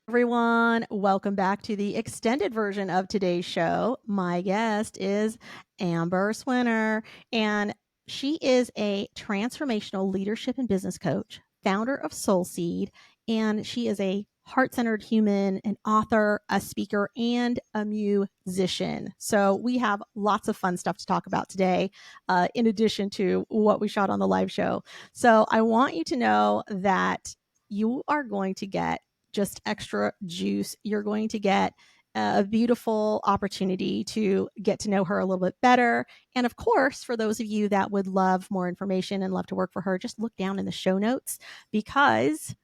Everyone, welcome back to the extended version of today's show. My guest is Amber Swenor, and she is a transformational leadership and business coach, founder of Soul Seed, and she is a heart-centered human, an author, a speaker, and a musician. So we have lots of fun stuff to talk about today, in addition to what we shot on the live show. So I want you to know that you are going to get just extra juice. You're going to get a beautiful opportunity to get to know her a little bit better. And of course, for those of you that would love more information and love to work for her, just look down in the show notes because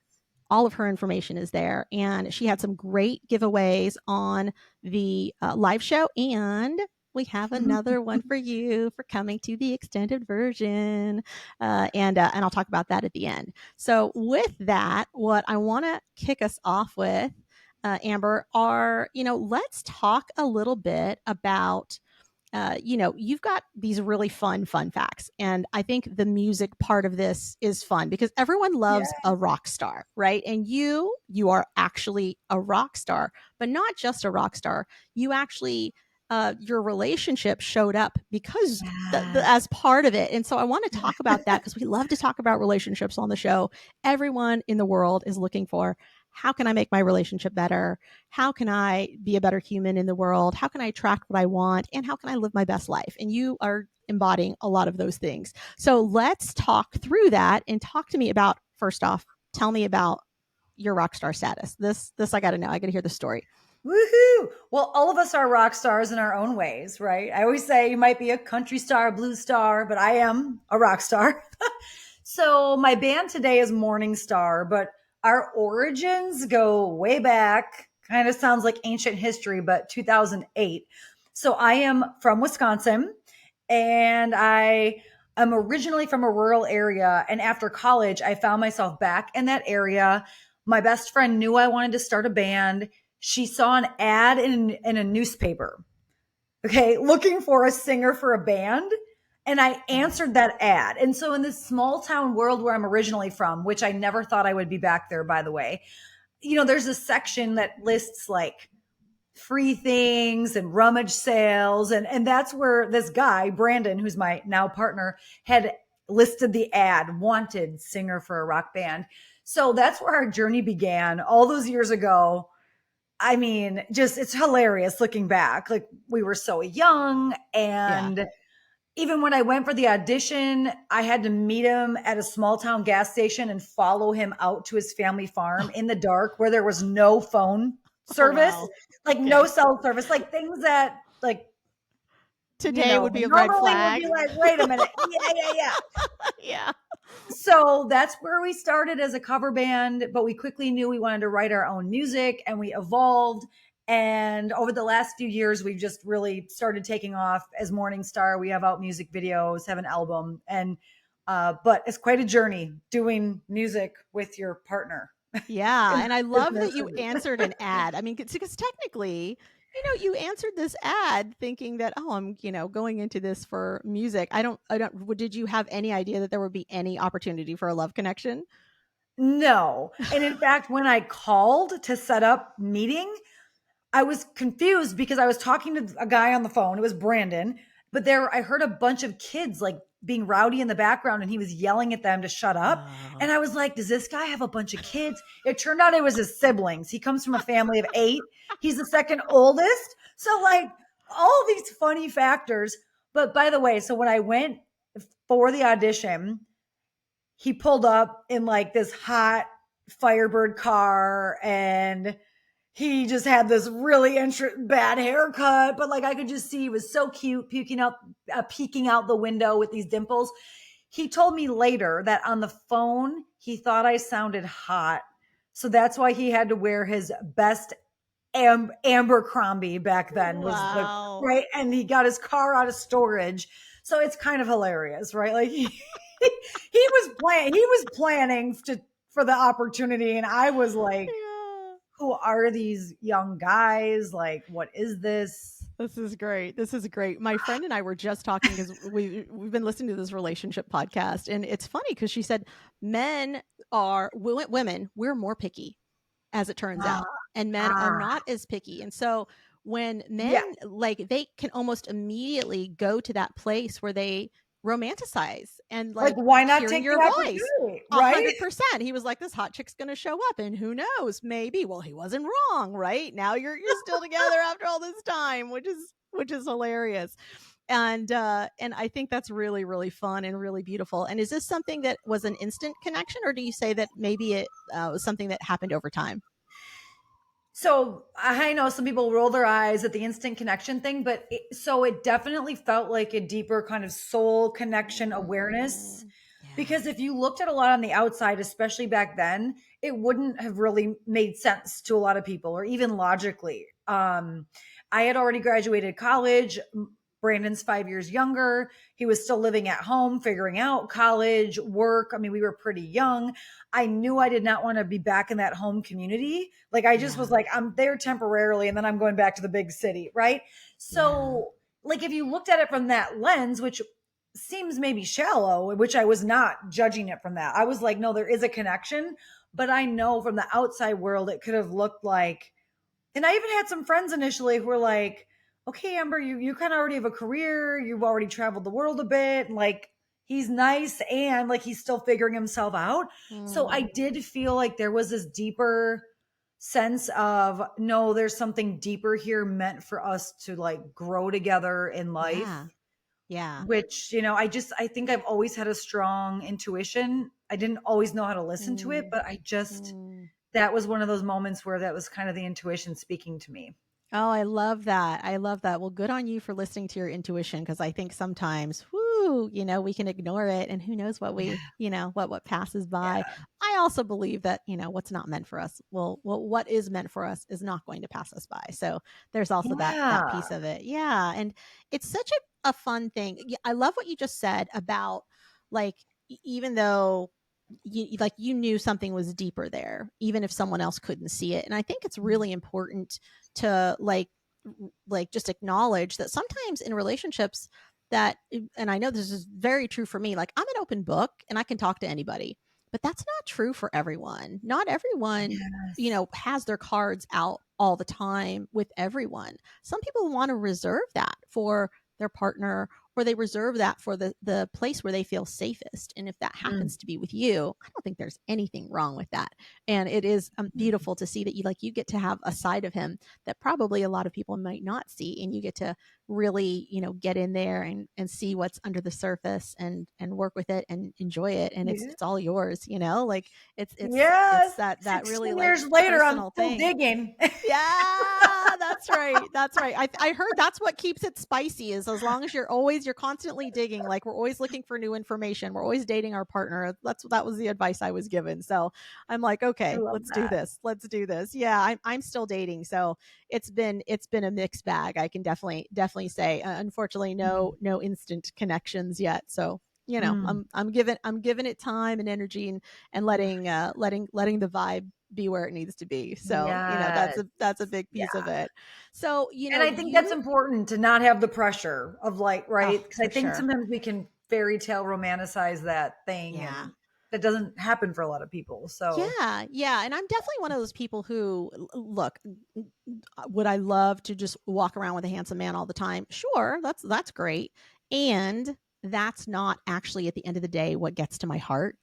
all of her information is there. And she had some great giveaways on the live show. And we have another one for you for coming to the extended version. And I'll talk about that at the end. So with that, what I want to kick us off with, Amber, let's talk a little bit about you've got these really fun facts. And I think the music part of this is fun because everyone loves Yeah. a rock star, right? And you are actually a rock star, but not just a rock star. You actually, your relationship showed up because as part of it. And so I want to talk about that because we love to talk about relationships on the show. Everyone in the world is looking for, how can I make my relationship better? How can I be a better human in the world? How can I attract what I want? And how can I live my best life? And you are embodying a lot of those things. So let's talk through that and talk to me about, first off, tell me about your rock star status. This I got to know. I got to hear the story. Woohoo! Well, all of us are rock stars in our own ways, right? I always say you might be a country star, blues star, but I am a rock star. So my band today is Morningstar, but our origins go way back. Kind of sounds like ancient history, but 2008. So I am from Wisconsin and I am originally from a rural area. And after college, I found myself back in that area. My best friend knew I wanted to start a band. She saw an ad in a newspaper, okay, looking for a singer for a band. And I answered that ad. And so, in this small town world where I'm originally from, which I never thought I would be back there, by the way, there's a section that lists like free things and rummage sales. And that's where this guy, Brandon, who's my now partner, had listed the ad, wanted singer for a rock band. So that's where our journey began all those years ago. I mean, just it's hilarious looking back. Like we were so young. Yeah. And even when I went for the audition, I had to meet him at a small town gas station and follow him out to his family farm in the dark where there was no phone Oh, service, wow. like no Okay. cell service, like things that like, Today would be a red normally would be flag. like, wait a minute. Yeah. Yeah. So that's where we started as a cover band, but we quickly knew we wanted to write our own music and we evolved. And over the last few years, we've just really started taking off as Morningstar. We have out music videos, have an album, and but it's quite a journey doing music with your partner. Yeah, In and I love business. that you answered an ad. I mean, because technically, you answered this ad thinking that, oh, I'm, going into this for music. Did you have any idea that there would be any opportunity for a love connection? No. And in fact, when I called to set up meeting, I was confused because I was talking to a guy on the phone. It was Brandon, but there I heard a bunch of kids like being rowdy in the background and he was yelling at them to shut up. And Oh, I was like, does this guy have a bunch of kids? It turned out it was his siblings. He comes from a family of 8. He's the second oldest. So like all these funny factors. But by the way, so when I went for the audition, he pulled up in like this hot Firebird car and he just had this really bad haircut, but like I could just see he was so cute, peeking out the window with these dimples. He told me later that on the phone he thought I sounded hot, so that's why he had to wear his best Amber Crombie back then was the wow. right, and he got his car out of storage, so it's kind of hilarious, right? Like he was planning for the opportunity, and I was like, Yeah. who are these young guys? Like, what is this? This is great. This is great. My friend and I were just talking because we've been listening to this relationship podcast, and it's funny because she said women, we're more picky, as it turns Ah, out. and men are Ah, not as picky. And so when yeah. men, like, they can almost immediately go to that place where they romanticize and Like, like why not hearing take your the voice. opportunity, A right? hundred percent. He was like, this hot chick's gonna show up, and who knows? Maybe. Well, he wasn't wrong, right? Now you're still together after all this time, which is hilarious. And I think that's really, really fun and really beautiful. And is this something that was an instant connection, or do you say that maybe it was something that happened over time? So I know some people roll their eyes at the instant connection thing, but so it definitely felt like a deeper kind of soul connection awareness. Mm, yeah. Because if you looked at a lot on the outside, especially back then, it wouldn't have really made sense to a lot of people or even logically. I had already graduated college. Brandon's 5 years younger. He was still living at home, figuring out college, work. I mean, we were pretty young. I knew I did not want to be back in that home community. Like, I just was Yeah. like, I'm there temporarily and then I'm going back to the big city. Right. Yeah. So, like, if you looked at it from that lens, which seems maybe shallow, which I was not judging it from that, I was like, no, there is a connection. But I know from the outside world, it could have looked like, and I even had some friends initially who were like, okay, Amber, you kind of already have a career. You've already traveled the world a bit. And like, he's nice and like he's still figuring himself out. So I Mm, did feel like there was this deeper sense of no, there's something deeper here meant for us to like grow together in life. yeah. Yeah. Which, I think I've always had a strong intuition. I didn't always know how to listen to it, Mm, but I just, mm. that was one of those moments where that was kind of the intuition speaking to me. Oh, I love that. I love that. Well, good on you for listening to your intuition, because I think sometimes, whoo, we can ignore it, and who knows what Yeah. what passes by. Yeah. I also believe that, what's not meant for us, what is meant for us is not going to pass us by. So there's also that Yeah. piece of it. Yeah. And it's such a fun thing. I love what you just said about, like, even though you knew something was deeper there, even if someone else couldn't see it. And I think it's really important to just acknowledge that sometimes in relationships, that, and I know this is very true for me, like, I'm an open book and I can talk to anybody, but that's not true for everyone. Not everyone Yes. has their cards out all the time with everyone. Some people want to reserve that for their partner, or they reserve that for the place where they feel safest. And if that Mm. happens to be with you, I don't think there's anything wrong with that. And it is beautiful to see that you get to have a side of him that probably a lot of people might not see, and you get to really, get in there and see what's under the surface, and work with it and enjoy it, and it's Yeah. it's all yours, like, it's Yes. that really, 16 like, years later, I'm personal still thing. digging. Yeah, that's right. That's right. I heard that's what keeps it spicy, is as long as you're constantly digging, like, we're always looking for new information. We're always dating our partner. That was the advice I was given. So I'm like, I okay, love let's do that. this. Let's do this. Yeah, I'm still dating. So it's been a mixed bag. I can definitely say, unfortunately, Mm. no instant connections yet. So, Mm. I'm giving it time and energy, and letting the vibe be where it needs to be. So, Yes. that's a big piece of Yeah. it. So, And I think that's you important to not have the pressure of like, right? oh, Because I for think sure. sometimes we can fairy tale romanticize that thing Yeah. and that doesn't happen for a lot of people. So, Yeah, yeah, and I'm definitely one of those people who, look, would I love to just walk around with a handsome man all the time? Sure, that's great. And that's not actually, at the end of the day, what gets to my heart.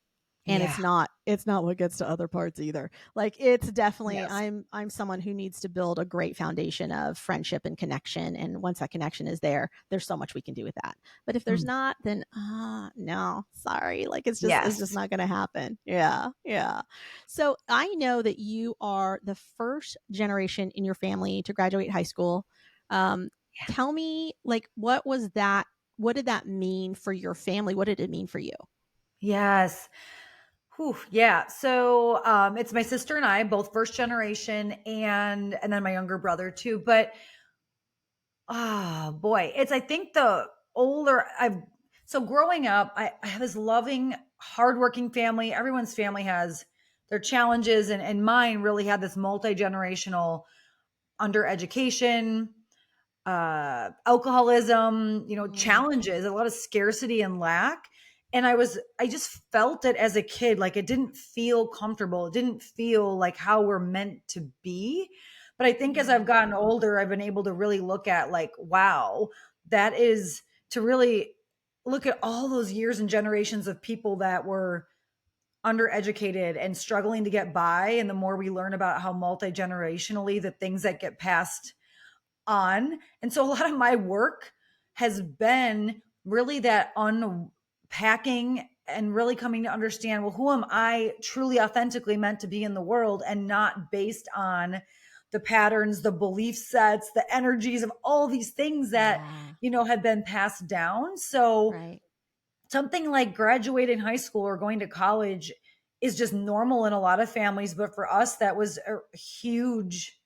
And yeah. it's not what gets to other parts either. Like, it's definitely, Yes. I'm someone who needs to build a great foundation of friendship and connection, and once that connection is there, there's so much we can do with that. But if there's Mm. not, then no, sorry. Like, it's just Yes. not going to happen. Yeah. Yeah. So I know that you are the first generation in your family to graduate high school. Um, Tell me, like, what did that mean for your family? What did it mean for you? Yes. Whew, yeah. So it's my sister and I, both first generation, and then my younger brother too. But oh boy, it's I think the older I've so growing up, I have this loving, hardworking family. Everyone's family has their challenges, and mine really had this multi-generational under education, alcoholism, Mm, challenges, a lot of scarcity and lack. And I just felt it as a kid. Like it didn't feel comfortable. It didn't feel like how we're meant to be. But I think as I've Mm. gotten older, I've been able to really look at like, wow, that is to really look at all those years and generations of people that were undereducated and struggling to get by. And the more we learn about how multi-generationally the things that get passed on. And so a lot of my work has been really that unpacking and really coming to understand, well, who am I truly authentically meant to be in the world, and not based on the patterns, the belief sets, the energies of all these things that, Yeah. have been passed down. So Right. something like graduating high school or going to college is just normal in a lot of families. But for us, that was a huge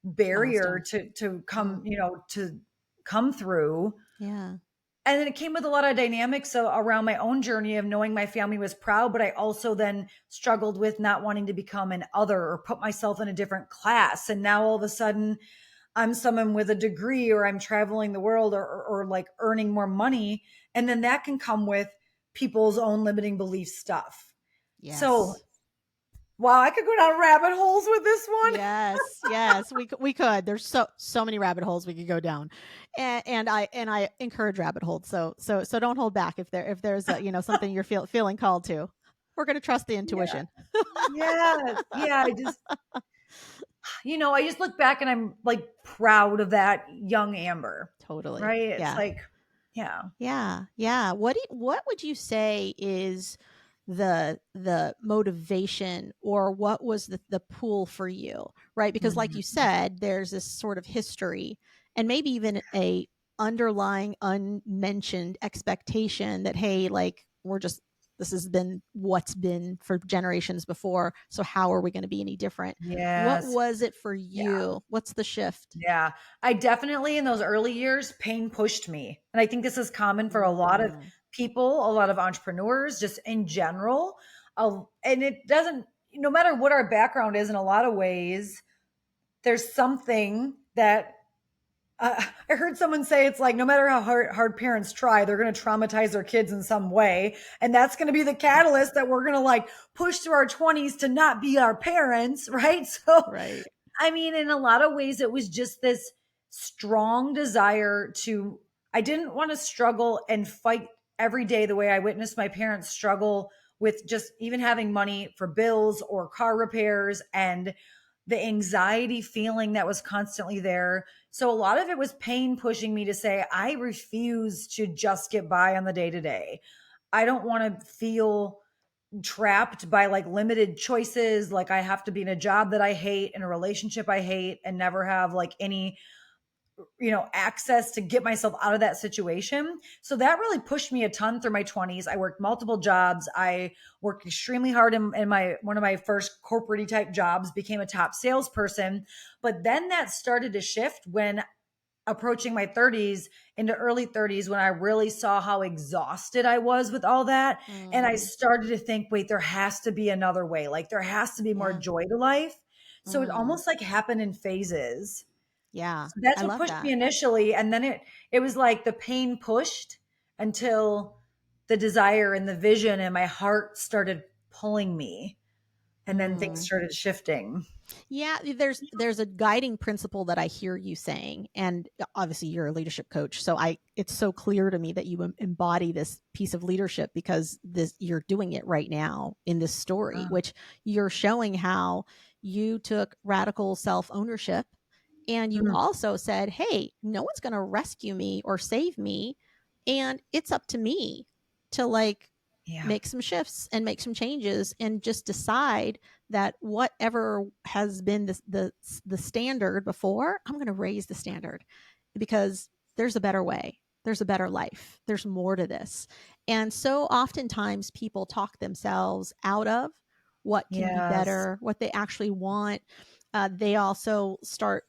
barrier Milestone. to Mm. come, to come through. Yeah. And then it came with a lot of dynamics around my own journey of knowing my family was proud, but I also then struggled with not wanting to become an other or put myself in a different class. And now all of a sudden I'm someone with a degree, or I'm traveling the world, or like earning more money. And then that can come with people's own limiting belief stuff. So, Yes. wow, I could go down rabbit holes with this one. Yes, yes, we could. There's so many rabbit holes we could go down, and I encourage rabbit holes. So don't hold back if there's something you're feeling called to. We're gonna trust the Yeah. intuition. Yes. Yeah. I just look back and I'm like proud of that young Amber, Totally. right? It's Yeah. like, yeah. Yeah, yeah. What would you say is the motivation, or what was the pull for you, right? Because like you Mhm. said, there's this sort of history, and maybe even a underlying unmentioned expectation that, hey, like, we're just, this has been what's been for generations before, so how are we going to be any different? What Yes. was it for Yeah. you? What's the shift? Yeah. I definitely, in those early years, pain pushed me. And I think this is common for a lot of Mm, people, a lot of entrepreneurs, just in general. And it doesn't, no matter what our background is, in a lot of ways, there's something that I heard someone say it's like no matter how hard parents try, they're going to traumatize their kids in some way. And that's going to be the catalyst that we're going to like push through our 20s to not be our parents. Right. So, right. I mean, in a lot of ways, it was just this strong desire I didn't want to struggle and fight every day the way I witnessed my parents struggle with just even having money for bills or car repairs, and the anxiety feeling that was constantly there. So a lot of it was pain pushing me to say, I refuse to just get by on the day to day. I don't want to feel trapped by like limited choices. Like I have to be in a job that I hate, in a relationship I hate, and never have like any, access to get myself out of that situation. So that really pushed me a ton through my 20s. I worked multiple jobs. I worked extremely hard in my one of my first corporate type jobs, became a top salesperson. But then that started to shift when approaching my 30s into early 30s, when I really saw how exhausted I was with all that. And I Mm, started to think, wait, there has to be another way. Like there has to be more yeah. joy to life. So it Mm, almost like happened in phases. yeah. So that's I what love pushed me that. initially. And then it was like the pain pushed until the desire and the vision and my heart started pulling me. And then things Mm. started shifting. Yeah, there's a guiding principle that I hear you saying, and obviously you're a leadership coach, so I it's so clear to me that you embody this piece of leadership, because this you're doing it right now in this story, Ah, which you're showing how you took radical self ownership, and you mm, also said, "Hey, no one's going to rescue me or save me, and it's up to me to like yeah. make some shifts and make some changes and just decide that whatever has been the standard before, I'm going to raise the standard, because there's a better way. There's a better life. There's more to this." And so oftentimes people talk themselves out of what can be Yes. better, what they actually want. They also start,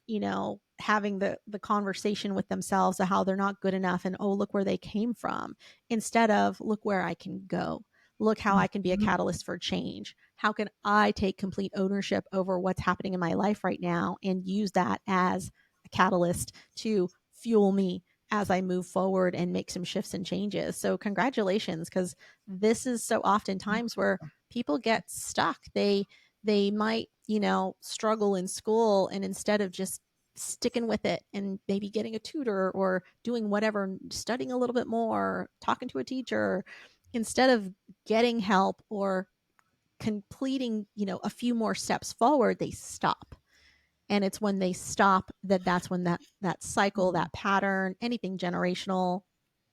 having the conversation with themselves of how they're not good enough, and, oh, look where they came from, instead of, look where I can go. Look how I can be a Mhm. catalyst for change. How can I take complete ownership over what's happening in my life right now and use that as a catalyst to fuel me as I move forward and make some shifts and changes. So congratulations, because this is so often times where people get stuck. They might, struggle in school, and instead of just sticking with it and maybe getting a tutor or doing whatever, studying a little bit more, talking to a teacher, instead of getting help or completing, a few more steps forward, they stop. And it's when they stop that's when that cycle, that pattern, anything generational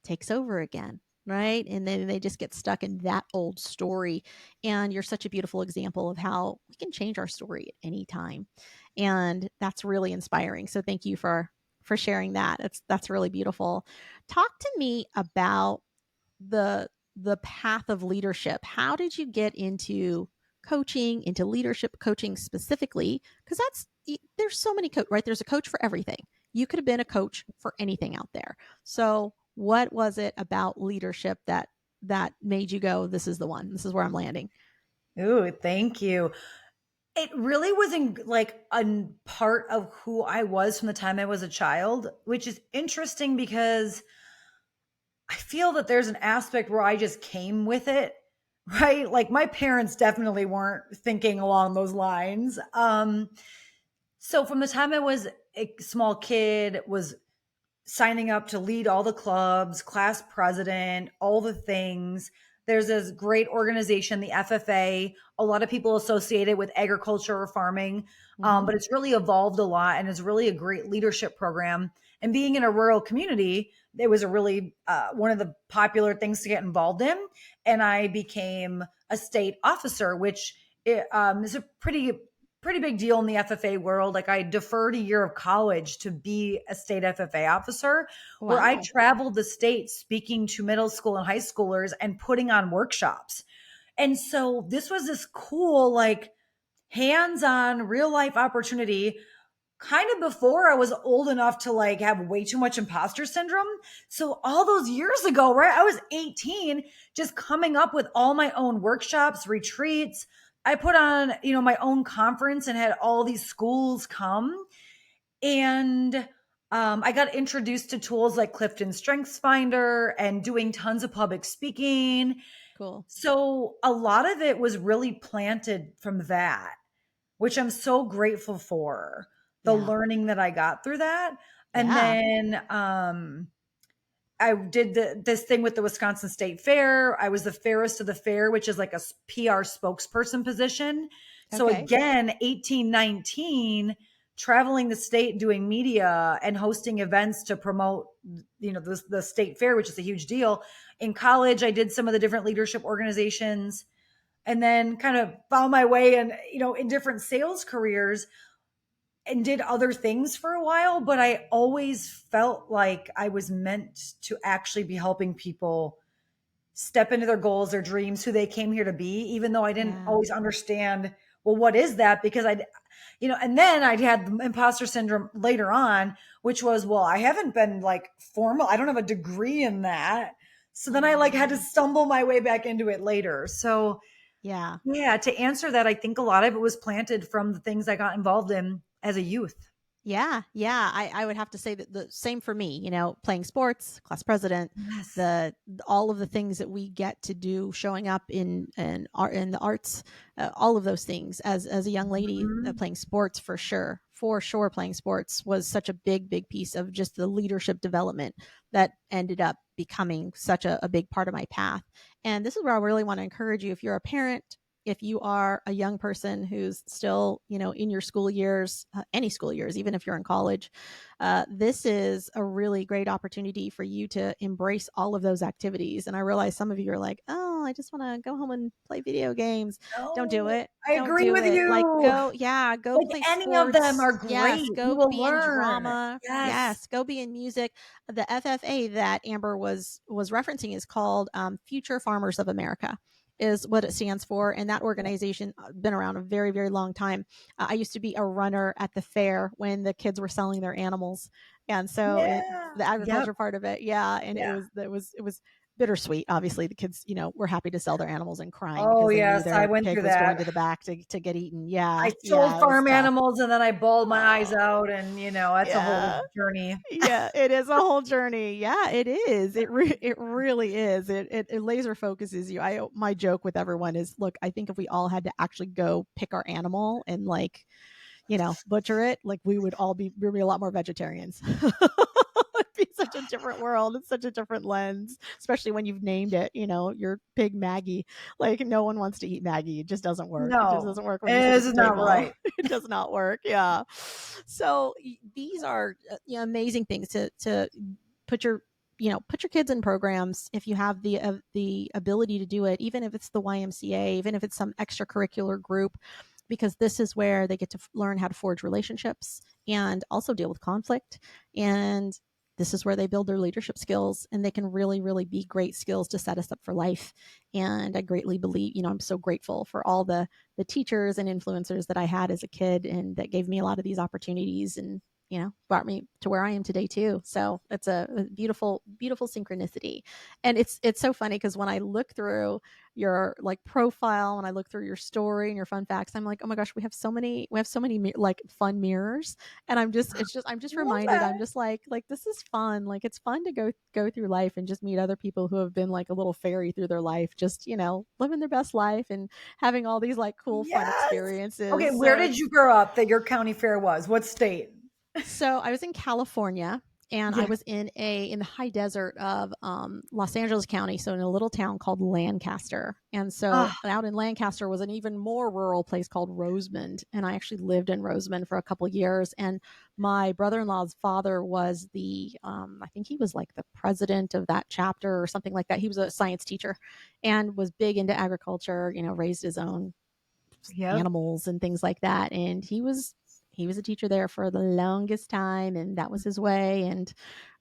takes over again, right? And then they just get stuck in that old story. And you're such a beautiful example of how we can change our story at any time, and that's really inspiring. So thank you for sharing that. That's really beautiful. Talk to me about the path of leadership. How did you get into coaching, into leadership coaching specifically? Because there's so many right? There's a coach for everything. You could have been a coach for anything out there. So what was it about leadership that made you go, this is the one, this is where I'm landing? Ooh, thank you. It really was in like a part of who I was from the time I was a child, which is interesting because I feel that there's an aspect where I just came with it, right? Like my parents definitely weren't thinking along those lines. So from the time I was a small kid, was signing up to lead all the clubs, class president, all the things. There's this great organization, the FFA. A lot of people associate it with agriculture or farming, Mm-hmm. but it's really evolved a lot and is really a great leadership program. And being in a rural community, it was a really one of the popular things to get involved in. And I became a state officer, which is a pretty big deal in the FFA world. Like I deferred a year of college to be a state FFA officer, where I Wow. traveled the state speaking to middle school and high schoolers and putting on workshops. And so this was this cool, like hands-on real life opportunity kind of before I was old enough to like have way too much imposter syndrome. So all those years ago, right? I was 18, just coming up with all my own workshops, retreats. I put on, my own conference and had all these schools come. And I got introduced to tools like Clifton Strengths Finder and doing tons of public speaking. Cool. So a lot of it was really planted from that, which I'm so grateful for, the Yeah. learning that I got through that. And Yeah. then I did this thing with the Wisconsin State Fair. I was the fairest of the fair, which is like a PR spokesperson position. So Okay. again, 18, 19, traveling the state, doing media and hosting events to promote, the state fair, which is a huge deal. In college, I did some of the different leadership organizations and then kind of found my way in different sales careers and did other things for a while, but I always felt like I was meant to actually be helping people step into their goals, their dreams, who they came here to be, even though I didn't Yeah. always understand, well, what is that? Because and then I had the imposter syndrome later on, which was, well, I haven't been like formal. I don't have a degree in that. So then I like had to Mm. stumble my way back into it later. So Yeah. yeah, to answer that, I think a lot of it was planted from the things I got involved in as a youth. Yeah, yeah. I would have to say that the same for me, playing sports, class president, Yes. the all of the things that we get to do, showing up in art, in the arts, all of those things as a young lady, Mhm. playing sports for sure, playing sports was such a big piece of just the leadership development that ended up becoming such a big part of my path. And this is where I really want to encourage you, if you're a parent, if you are a young person who's still, in your school years, any school years, even if you're in college, this is a really great opportunity for you to embrace all of those activities. And I realize some of you are like, oh, I just want to go home and play video games. Don't do No, it. I Don't agree do with it. Like, you. go, yeah, go Like play any of them sports. are Yes, great. You go will be in learn. drama. Yes. Yes, go be in music. The FFA that Amber was referencing is called Future Farmers of America, is what it stands for. And that organization been around a very long time. I used to be a runner at the fair when the kids were selling their animals, and so Yeah. the Yep. agriculture part of it, yeah. And Yeah. it was bittersweet. Obviously, the kids, were happy to sell their animals and crying Oh, because they knew yes, I their went pig through was going that. to the back to get eaten. Yeah, I sold yeah, it was farm tough. animals and then I bawled my eyes Oh, out and, that's a whole yeah. journey. Yeah, it is a whole journey. Yeah, it is. It really is. It laser focuses you. My joke with everyone is, look, I think if we all had to actually go pick our animal and like, butcher it, like we'd be a lot more vegetarians. It'd be such a different world. It's such a different lens, especially when you've named it, your pig Maggie. Like no one wants to eat Maggie. It just doesn't work. It just No, doesn't work when you sit this at the is not table. right. It does not work. Yeah. So these are amazing things to put your put your kids in programs if you have the ability to do it, even if it's the YMCA, even if it's some extracurricular group, because this is where they get to learn how to forge relationships and also deal with conflict. And this is where they build their leadership skills, and they can really, really be great skills to set us up for life. And I greatly believe, I'm so grateful for all the teachers and influencers that I had as a kid, and that gave me a lot of these opportunities, and brought me to where I am today too. So it's a beautiful, beautiful synchronicity. And it's so funny because when I look through your like profile and I look through your story and your fun facts, I'm like, oh my gosh, we have so many like fun mirrors. And I'm just Love reminded, that. I'm just like this is fun. Like it's fun to go through life and just meet other people who have been like a little fairy through their life, just living their best life and having all these like cool fun Yes. Okay, experiences. where So did you it's grow up that your county fair was? What state? so I was in California, and I Yeah. was in the high desert of Los Angeles County, so in a little town called Lancaster. And so Ah, out in Lancaster was an even more rural place called Rosemond, and I actually lived in Rosemond for a couple of years. And my brother-in-law's father was I think he was like the president of that chapter or something like that. He was a science teacher and was big into agriculture. Raised his own yep. animals and things like that. And he was a teacher there for the longest time, and that was his way. And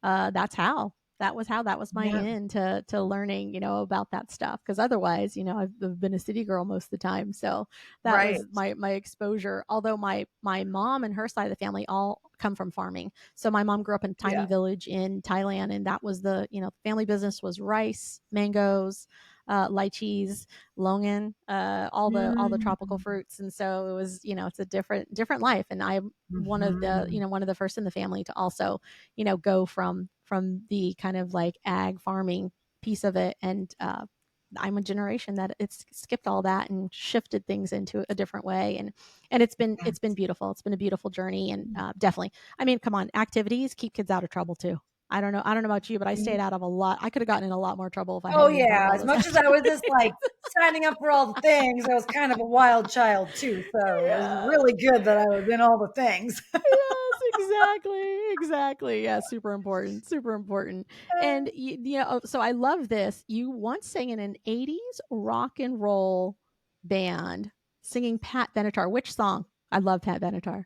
that was my Yeah. in to learning about that stuff, because otherwise I've been a city girl most of the time. So that Right. was my exposure, although my mom and her side of the family all come from farming. So my mom grew up in a tiny Yeah. village in Thailand, and that was the family business was rice, mangoes, lychees, longan, all the tropical Mm. fruits. And so it was, it's a different life. And I'm Mhm. one of the first in the family to also, go from the kind of like ag farming piece of it. And I'm a generation that it's skipped all that and shifted things into a different way. And it's been beautiful. It's been a beautiful journey. And definitely, I mean, come on, activities keep kids out of trouble too. I don't know about you, but I stayed out of a lot. I could have gotten in a lot more trouble if I Oh, hadn't been part of yeah. all As those much as I was just, activities. like, signing up for all the things, I was kind of a wild child too, so it was Yeah. really good that I was in all the things. Yes, exactly. Yeah, super important, super important. And so I love this. You once sang in an '80s rock and roll band, singing Pat Benatar. Which song? I love Pat Benatar.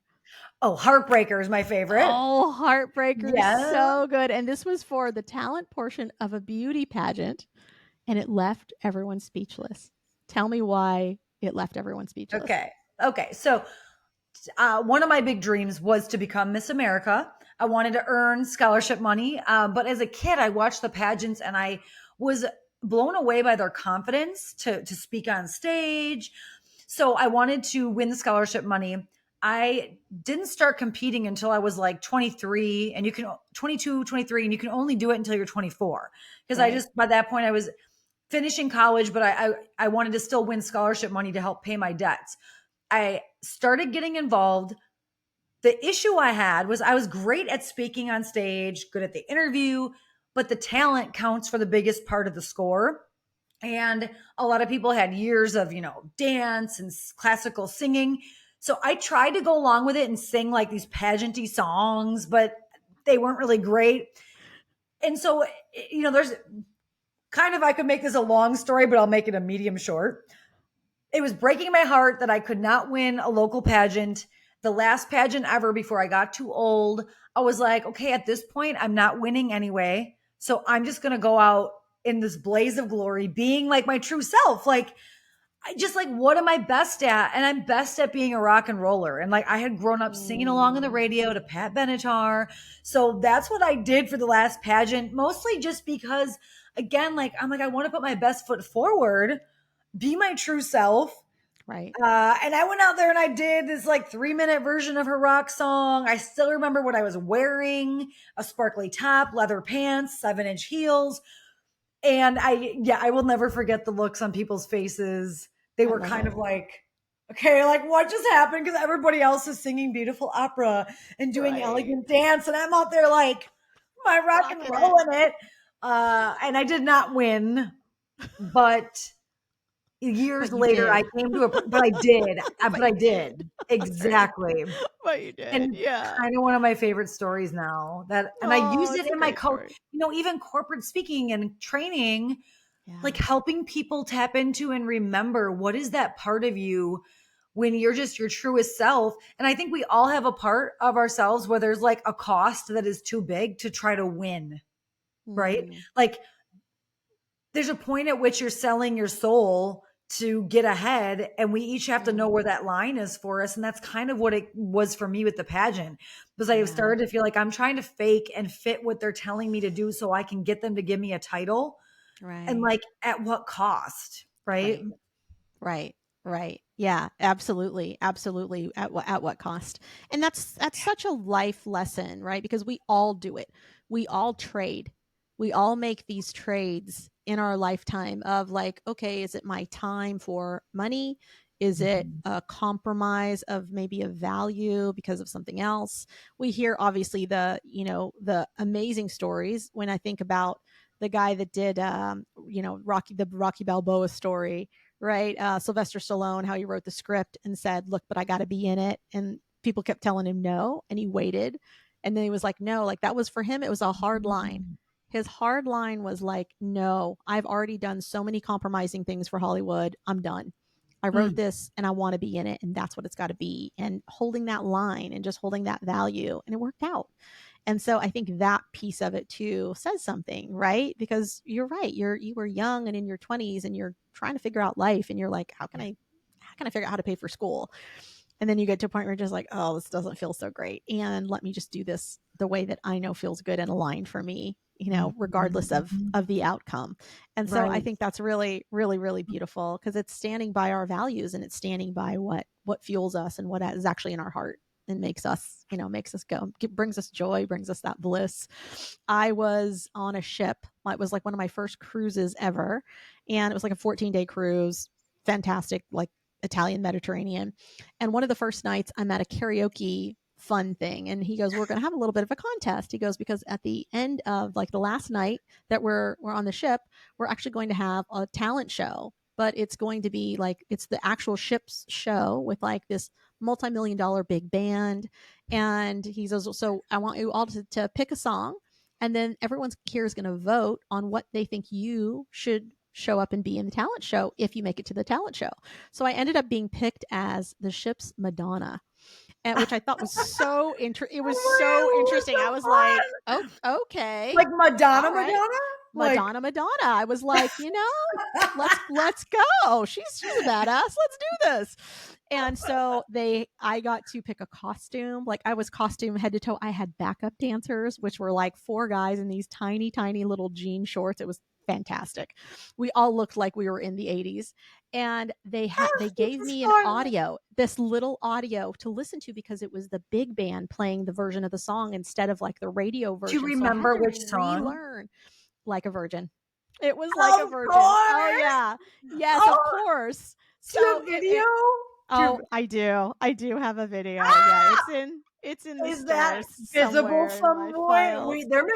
Oh, Heartbreaker is my favorite. Oh, Heartbreaker, Yeah. so good. And this was for the talent portion of a beauty pageant, and it left everyone speechless. Tell me why it left everyone speechless. Okay. Okay. So, one of my big dreams was to become Miss America. I wanted to earn scholarship money. But as a kid, I watched the pageants and I was blown away by their confidence to speak on stage. So I wanted to win the scholarship money. I didn't start competing until I was like 23 and you can 22, 23, and you can only do it until you're 24. Because I Right. just, by that point, I was finishing college, but I wanted to still win scholarship money to help pay my debts. I started getting involved. The issue I had was I was great at speaking on stage, good at the interview, but the talent counts for the biggest part of the score. And a lot of people had years of, dance and classical singing. So I tried to go along with it and sing like these pageanty songs, but they weren't really great. And so, there's kind of, I could make this a long story, but I'll make it a medium short. It was breaking my heart that I could not win a local pageant. The last pageant ever before I got too old, I was like, okay, at this point, I'm not winning anyway. So I'm just going to go out in this blaze of glory, being like my true self. Like, I just like, what am I best at? And I'm best at being a rock and roller. And like, I had grown up singing along on the Mm. radio to Pat Benatar. So that's what I did for the last pageant, mostly just because again, like, I'm like, I want to put my best foot forward, be my true self. Right. And I went out there and I did this like 3-minute version of her rock song. I still remember what I was wearing: a sparkly top, leather pants, 7-inch heels. And I will never forget the looks on people's faces. They I were love kind it. of like, okay, like what just happened? Because everybody else is singing beautiful opera and doing Right. elegant dance. And I'm out there like, my rock and Rocking it. rolling it. And I did not win, but years But you later I did. came to but I did. But But I you did. did. That's right. Exactly. But you did. And Yeah. kind of one of my favorite stories now, that, and I Oh, use it it's a in my great story. even corporate speaking and training, Yeah. like helping people tap into and remember what is that part of you when you're just your truest self. And I think we all have a part of ourselves where there's like a cost that is too big to try to win, right? Mm, Like there's a point at which you're selling your soul to get ahead, and we each have to know mm, where that line is for us. And that's kind of what it was for me with the pageant, because I have yeah. started to feel like I'm trying to fake and fit what they're telling me to do so I can get them to give me a title. And Right. like, at what cost, right? Right. Right. Right. Yeah, absolutely. Absolutely. At what cost? And that's such a life lesson, right? Because we all do it. We all trade. We all make these trades in our lifetime of like, okay, is it my time for money? Is it Mhm. a compromise of maybe a value because of something else? We hear obviously the amazing stories when I think about the guy that did the Rocky Balboa story, right? Sylvester Stallone, how he wrote the script and said, "Look, but I got to be in it," and people kept telling him no, and he waited, and then he was like, "No," like that was for him. It was a hard line. His hard line was like, "No, I've already done so many compromising things for Hollywood. I'm done. I wrote Mm. this, and I want to be in it, and that's what it's got to be." And holding that line and just holding that value, and it worked out. And so I think that piece of it too says something, right? Because you're right. You were young and in your 20s and you're trying to figure out life and you're like, how can I figure out how to pay for school? And then you get to a point where you're just like, oh, this doesn't feel so great. And let me just do this the way that I know feels good and aligned for me, regardless of Mhm. of the outcome. And so I Right. think that's really, really, really beautiful because it's standing by our values and it's standing by what fuels us and what is actually in our heart and makes us go, brings us joy, brings us that bliss. I was on a ship. It was like one of my first cruises ever. And it was like a 14-day cruise. Fantastic, like Italian Mediterranean. And one of the first nights I'm at a karaoke fun thing. And he goes, we're going to have a little bit of a contest. He goes, because at the end of like the last night that we're on the ship, we're actually going to have a talent show, but it's going to be like, it's the actual ship's show with like this multi-million-dollar big band. And he says, so I want you all to pick a song, and then everyone's here is going to vote on what they think you should show up and be in the talent show if you make it to the talent show. So I ended up being picked as the ship's Madonna, and which I thought was it was so Oh my God, interesting. I was like, oh, so fun. okay, Like Madonna, all right, Madonna? Like, Madonna, Madonna. I was like, let's go. She's a badass. Let's do this. And so I got to pick a costume. Like I was costume head to toe. I had backup dancers, which were like four guys in these tiny, tiny little jean shorts. It was fantastic. We all looked like we were in the 80s. And they this gave is me fun. this little audio to listen to because it was the big band playing the version of the song instead of like the radio Do you version. So I had remember to which song? relearn Like a Virgin. It was Like a Of Virgin. Oh course. yeah. Yes, of Oh, course. do you So have it, video? it Do you oh, I do. I do have a video. Yeah, ah! it's in the Is that stores visible somewhere in my somewhere? files.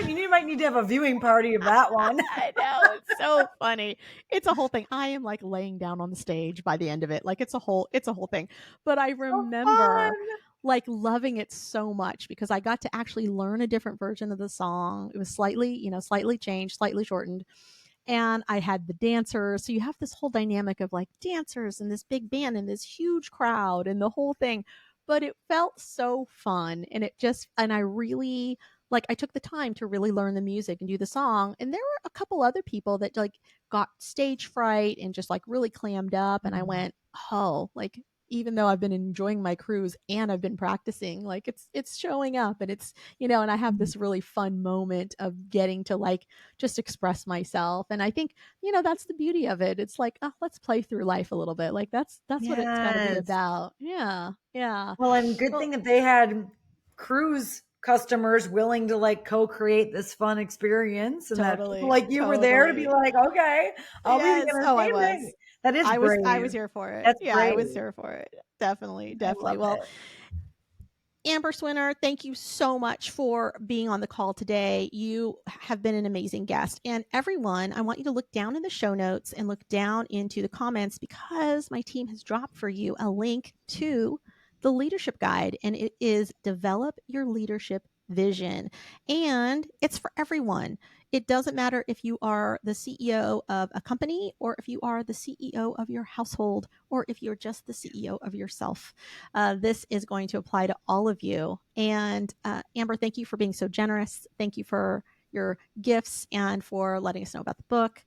You might need to have a viewing party of that one. I know, it's so funny. It's a whole thing. I am like laying down on the stage by the end of it. Like it's a whole thing. But I So fun. remember like loving it so much because I got to actually learn a different version of the song. It was slightly changed, slightly shortened. And I had the dancers. So you have this whole dynamic of like dancers and this big band and this huge crowd and the whole thing. But it felt so fun. And I really, like, I took the time to really learn the music and do the song. And there were a couple other people that like got stage fright and just like really clammed up. And I Mm. went, oh, like, even though I've been enjoying my cruise and I've been practicing, like it's showing up, and it's, you know, and I have Mhm. this really fun moment of getting to like just express myself. And I think, you know, that's the beauty of it. It's like, oh, let's play through life a little bit. Like that's what it's got to be Yes. about. Yeah. Yeah. Well, and good Well, thing that they had cruise customers willing to like co-create this fun experience and that people totally. like you were there to be Totally. like, okay, I'll be the Yes. Oh, I entertainment. was. That is I brave. was here for it. That's Yeah, I brave. was here for it. Definitely, I definitely. love Well, it. Amber Swinner, thank you so much for being on the call today. You have been an amazing guest. And everyone, I want you to look down in the show notes and look down into the comments, because my team has dropped for you a link to the leadership guide, and it is Develop Your Leadership Vision. And it's for everyone. It doesn't matter if you are the CEO of a company, or if you are the CEO of your household, or if you're just the CEO of yourself. This is going to apply to all of you. And Amber, thank you for being so generous. Thank you for your gifts and for letting us know about the book.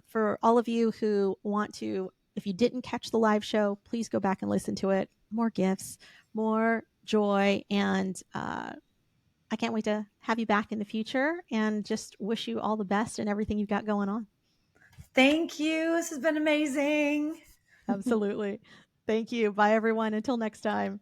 For all of you who want to, if you didn't catch the live show, please go back and listen to it. More gifts, more joy, and I can't wait to have you back in the future, and just wish you all the best and everything you've got going on. Thank you. This has been amazing. Absolutely. Thank you. Bye, everyone. Until next time.